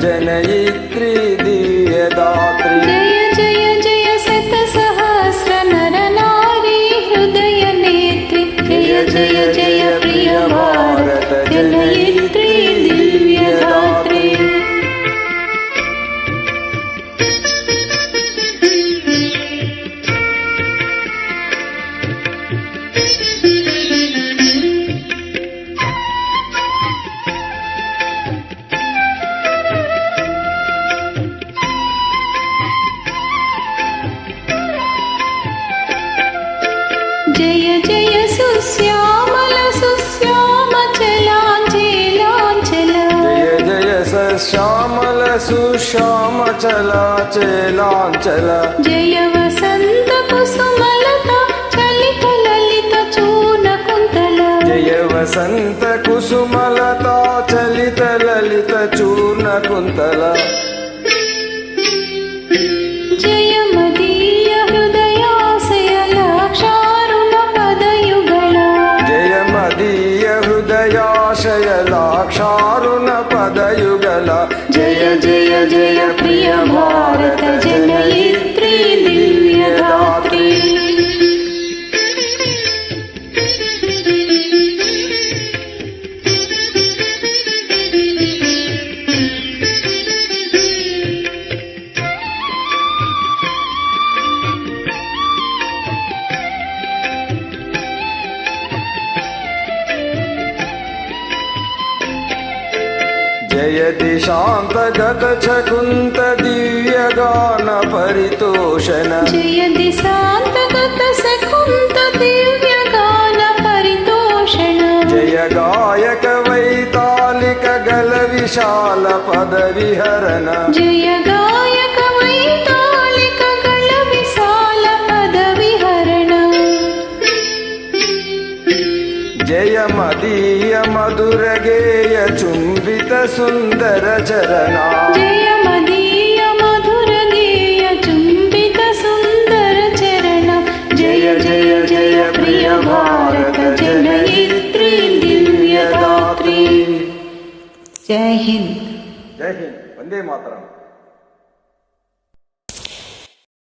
जनयित्री दिव्यदात्री। जय जय जय शतसहस्र नर नारी हृदय नेत्री। जय जय जय प्रिय भारत जनयित्री दिव्यदात्री। जय जय सुश्यामल सुश्यामचलाञ्चलाञ्चल। जय जय सुश्यामल सुश्यामचलाञ्चलाञ्चल। जय वसन्त कुसुमलता चलित ललित चूर्ण कुन्तल। जय वसन्त कुसुमलता चलित ललित चूर्ण कुन्तल। जय मदीय हृदयाशय लाक्षारुण पदयुगल। जय मदीय हृदयाशय लाक्षारुण पदयुगल। जय जय जय प्रिय भारत जनयित्री दिव्यदात्री। जय दिशान्तगत छकुन्त दिव्यगान परितोषण। जय दिशान्तगत छकुन्त दिव्यगान परितोषण। जय गायक वैतालिक गल विशाल पद विहरण। जय गायक वैतालिक गल विशाल पद विहरण। जय मदीय मधुर गेय चुम्बित सुन्दर चरणा। जय मदीय मधुर गेय चुम्बित सुन्दर चरण। जय जय जय प्रिय भारत जनयित्री दिव्यदात्री। जय हिंद। जय हिंद। वंदे मातरम।